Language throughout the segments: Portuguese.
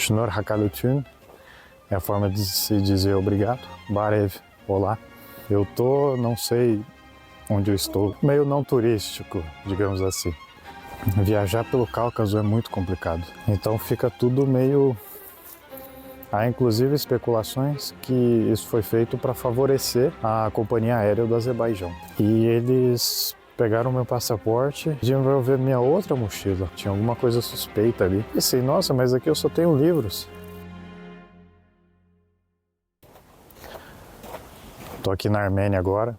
Shnor Hakalutun é a forma de se dizer obrigado. Barev, olá. Eu não sei onde eu estou, meio não turístico, digamos assim. Viajar pelo Cáucaso é muito complicado, então fica tudo meio... Há inclusive especulações que isso foi feito para favorecer a companhia aérea do Azerbaijão. E eles pegaram meu passaporte e iam ver minha outra mochila. Tinha alguma coisa suspeita ali. E pensei, nossa, mas aqui eu só tenho livros. Tô aqui na Armênia agora.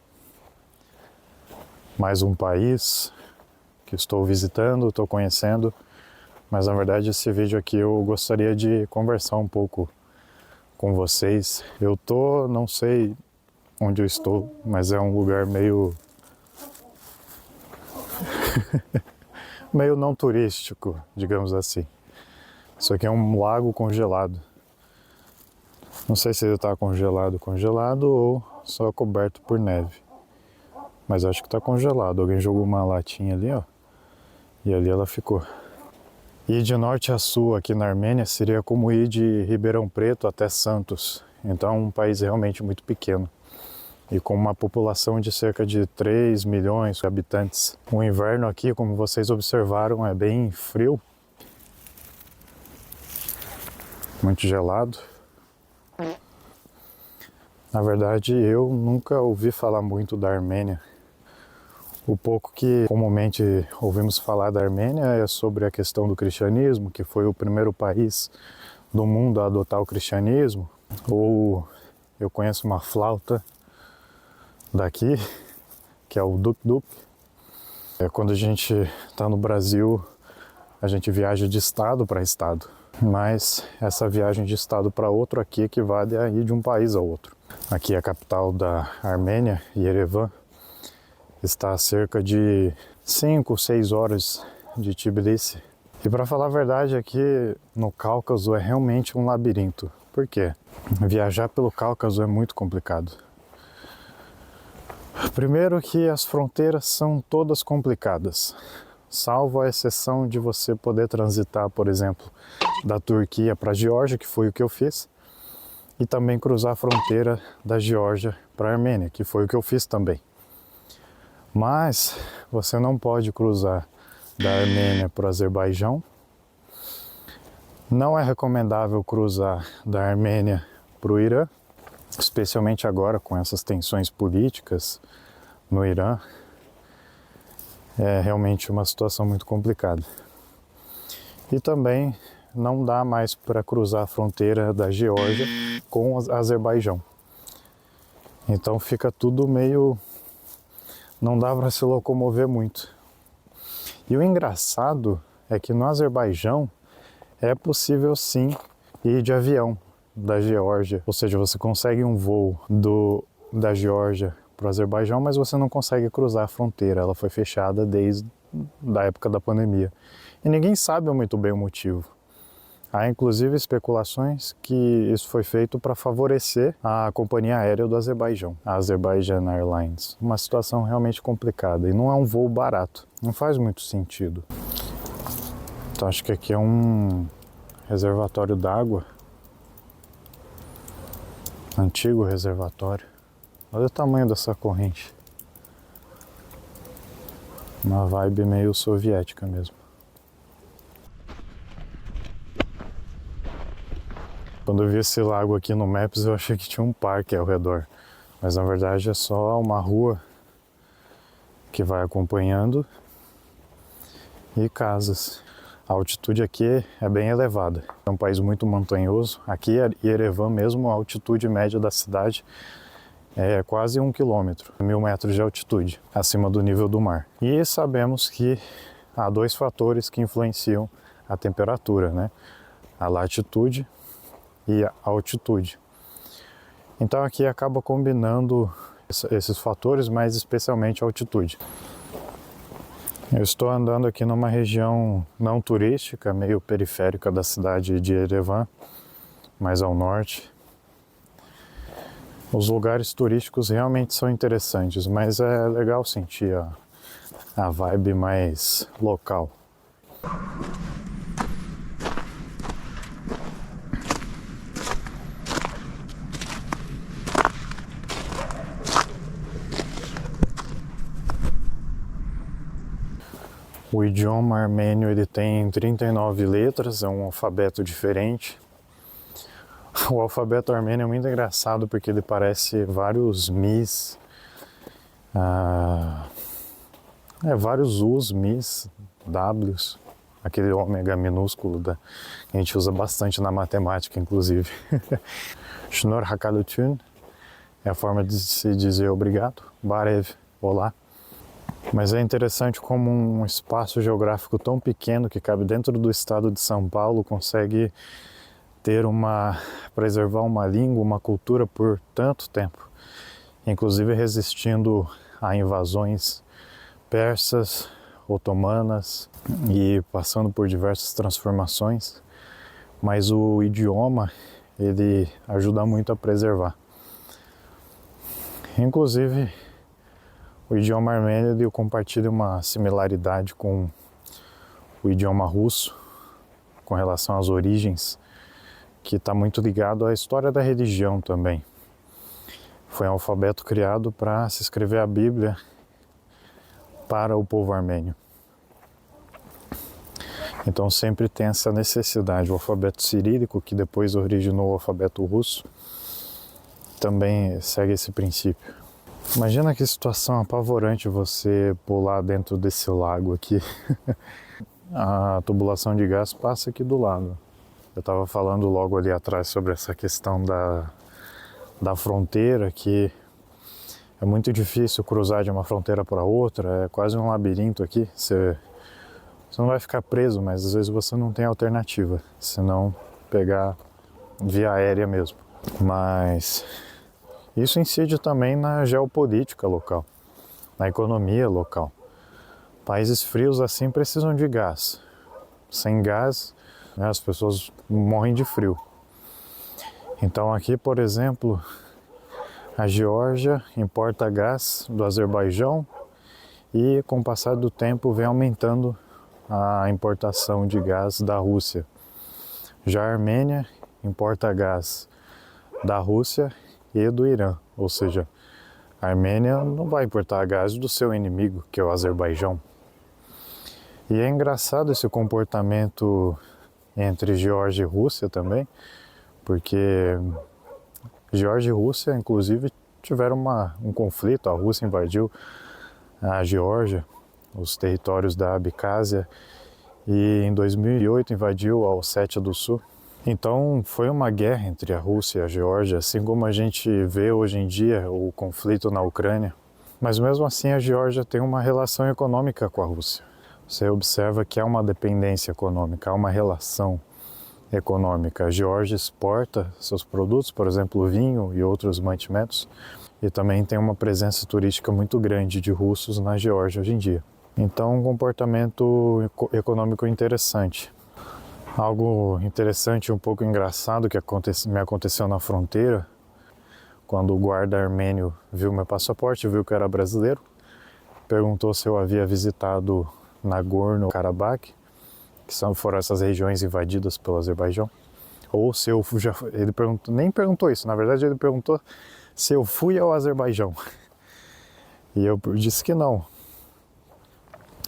Mais um país que estou visitando, estou conhecendo. Mas na verdade esse vídeo aqui eu gostaria de conversar um pouco com vocês. Não sei onde eu estou, mas é um lugar meio meio não turístico, digamos assim. Isso aqui é um lago congelado. Não sei se ele está congelado ou só coberto por neve. Mas acho que está congelado. Alguém jogou uma latinha ali, ó. E ali ela ficou. Ir de norte a sul aqui na Armênia seria como ir de Ribeirão Preto até Santos. Então é um país realmente muito pequeno. E com uma população de cerca de 3 milhões de habitantes. O inverno aqui, como vocês observaram, é bem frio. Muito gelado. Na verdade, eu nunca ouvi falar muito da Armênia. O pouco que comumente ouvimos falar da Armênia é sobre a questão do cristianismo, que foi o primeiro país do mundo a adotar o cristianismo. Ou eu conheço uma flauta daqui, que é o duk-duk. Quando a gente está no Brasil, a gente viaja de estado para estado. Mas essa viagem de estado para outro aqui equivale a ir de um país ao outro. Aqui a capital da Armênia, Yerevan, está a cerca de 5, 6 horas de Tbilisi. E para falar a verdade, aqui no Cáucaso é realmente um labirinto. Por quê? Viajar pelo Cáucaso é muito complicado. Primeiro que as fronteiras são todas complicadas, salvo a exceção de você poder transitar, por exemplo, da Turquia para a Geórgia, que foi o que eu fiz, e também cruzar a fronteira da Geórgia para a Armênia, que foi o que eu fiz também. Mas você não pode cruzar da Armênia para o Azerbaijão. Não é recomendável cruzar da Armênia para o Irã, especialmente agora com essas tensões políticas no Irã. É realmente uma situação muito complicada. E também não dá mais para cruzar a fronteira da Geórgia com o Azerbaijão. Então fica tudo meio... não dá para se locomover muito. E o engraçado é que no Azerbaijão é possível sim ir de avião da Geórgia. Ou seja, você consegue um voo da Geórgia para o Azerbaijão, mas você não consegue cruzar a fronteira. Ela foi fechada desde a época da pandemia. E ninguém sabe muito bem o motivo. Há inclusive especulações que isso foi feito para favorecer a companhia aérea do Azerbaijão, a Azerbaijan Airlines. Uma situação realmente complicada e não é um voo barato, não faz muito sentido. Então acho que aqui é um reservatório d'água, antigo reservatório. Olha o tamanho dessa corrente. Uma vibe meio soviética mesmo. Quando eu vi esse lago aqui no Maps, eu achei que tinha um parque ao redor. Mas na verdade é só uma rua que vai acompanhando e casas. A altitude aqui é bem elevada. É um país muito montanhoso. Aqui em Yerevan mesmo, a altitude média da cidade é quase 1 quilômetro, 1.000 metros de altitude, acima do nível do mar. E sabemos que há 2 fatores que influenciam a temperatura, né? A latitude e a altitude. Então aqui acaba combinando esses fatores, mas especialmente a altitude. Eu estou andando aqui numa região não turística, meio periférica da cidade de Yerevan, mais ao norte. Os lugares turísticos realmente são interessantes, mas é legal sentir a vibe mais local. O idioma armênio ele tem 39 letras, é um alfabeto diferente. O alfabeto armênio é muito engraçado porque ele parece vários mis, vários U's, mis, W's, aquele ômega minúsculo que a gente usa bastante na matemática, inclusive. Shnor Hakalutun é a forma de se dizer obrigado, Barev, olá. Mas é interessante como um espaço geográfico tão pequeno que cabe dentro do estado de São Paulo consegue preservar uma língua, uma cultura por tanto tempo, inclusive resistindo a invasões persas, otomanas e passando por diversas transformações, mas o idioma ele ajuda muito a preservar. Inclusive o idioma armênio ele compartilha uma similaridade com o idioma russo com relação às origens, que está muito ligado à história da religião também. Foi um alfabeto criado para se escrever a Bíblia para o povo armênio. Então sempre tem essa necessidade. O alfabeto cirílico, que depois originou o alfabeto russo, também segue esse princípio. Imagina que situação apavorante você pular dentro desse lago aqui. A tubulação de gás passa aqui do lado. Eu estava falando logo ali atrás sobre essa questão da fronteira, que é muito difícil cruzar de uma fronteira para outra, é quase um labirinto aqui. Você não vai ficar preso, mas às vezes você não tem alternativa, senão pegar via aérea mesmo. Mas isso incide também na geopolítica local, na economia local. Países frios assim precisam de gás. Sem gás, as pessoas morrem de frio. Então aqui, por exemplo, a Geórgia importa gás do Azerbaijão e com o passar do tempo vem aumentando a importação de gás da Rússia. Já a Armênia importa gás da Rússia e do Irã, ou seja, a Armênia não vai importar gás do seu inimigo, que é o Azerbaijão. E é engraçado esse comportamento entre Geórgia e Rússia também, porque Geórgia e Rússia, inclusive, tiveram um conflito. A Rússia invadiu a Geórgia, os territórios da Abcásia, e em 2008 invadiu a Ossétia do Sul. Então foi uma guerra entre a Rússia e a Geórgia, assim como a gente vê hoje em dia o conflito na Ucrânia. Mas mesmo assim a Geórgia tem uma relação econômica com a Rússia. Você observa que há uma dependência econômica, há uma relação econômica. A Geórgia exporta seus produtos, por exemplo, vinho e outros mantimentos, e também tem uma presença turística muito grande de russos na Geórgia hoje em dia. Então, um comportamento econômico interessante. Algo interessante e um pouco engraçado que me aconteceu na fronteira, quando o guarda armênio viu meu passaporte, viu que eu era brasileiro, perguntou se eu havia visitado Nagorno-Karabakh, que foram essas regiões invadidas pelo Azerbaijão, ou se eu já... Ele nem perguntou isso, na verdade ele perguntou se eu fui ao Azerbaijão. E eu disse que não.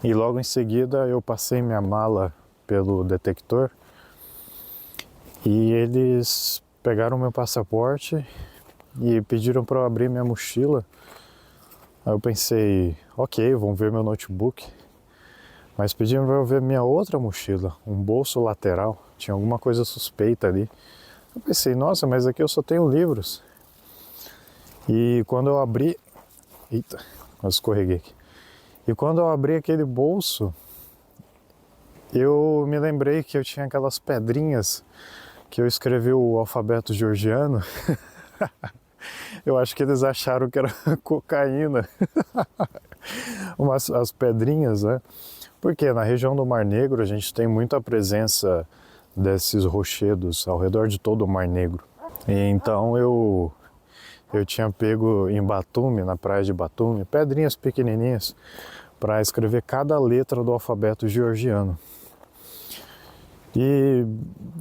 E logo em seguida eu passei minha mala pelo detector e eles pegaram meu passaporte e pediram para eu abrir minha mochila. Aí eu pensei, ok, vão ver meu notebook. Mas pediram para eu ver minha outra mochila, um bolso lateral, tinha alguma coisa suspeita ali. Eu pensei, nossa, mas aqui eu só tenho livros. E quando eu abri... Eita, quase escorreguei aqui. E quando eu abri aquele bolso, eu me lembrei que eu tinha aquelas pedrinhas que eu escrevi o alfabeto georgiano. Eu acho que eles acharam que era cocaína. As pedrinhas, né? Porque na região do Mar Negro a gente tem muita presença desses rochedos ao redor de todo o Mar Negro. E então eu tinha pego em Batumi, na praia de Batumi, pedrinhas pequenininhas para escrever cada letra do alfabeto georgiano. E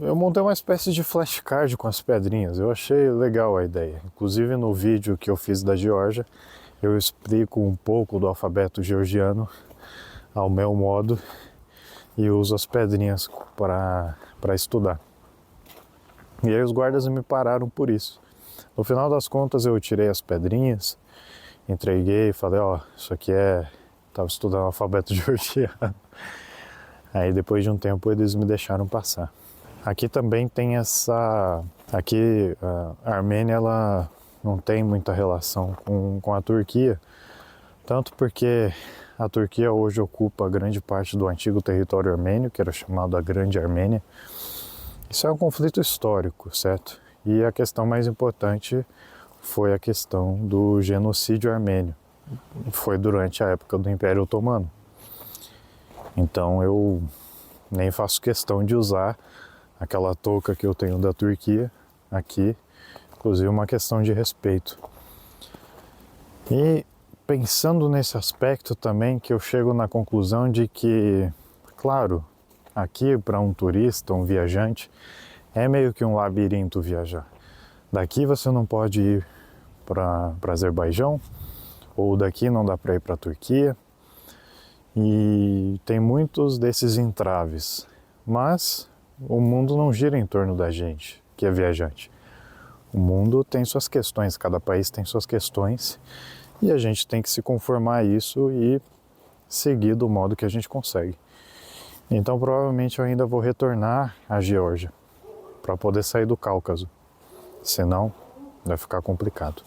eu montei uma espécie de flashcard com as pedrinhas, eu achei legal a ideia. Inclusive no vídeo que eu fiz da Geórgia, eu explico um pouco do alfabeto georgiano ao meu modo e uso as pedrinhas para estudar. E aí os guardas me pararam por isso. No final das contas eu tirei as pedrinhas, entreguei e falei, ó, isso aqui tava estudando alfabeto georgiano. Aí depois de um tempo eles me deixaram passar. Aqui também tem aqui a Armênia ela não tem muita relação com a Turquia, tanto porque a Turquia hoje ocupa grande parte do antigo território armênio, que era chamado a Grande Armênia. Isso é um conflito histórico, certo? E a questão mais importante foi a questão do genocídio armênio. Foi durante a época do Império Otomano. Então eu nem faço questão de usar aquela touca que eu tenho da Turquia aqui, inclusive uma questão de respeito. E pensando nesse aspecto também, que eu chego na conclusão de que, claro, aqui para um turista, um viajante, é meio que um labirinto viajar. Daqui você não pode ir para Azerbaijão, ou daqui não dá para ir para a Turquia, e tem muitos desses entraves. Mas o mundo não gira em torno da gente, que é viajante. O mundo tem suas questões, cada país tem suas questões, e a gente tem que se conformar a isso e seguir do modo que a gente consegue. Então provavelmente eu ainda vou retornar à Geórgia para poder sair do Cáucaso, senão vai ficar complicado.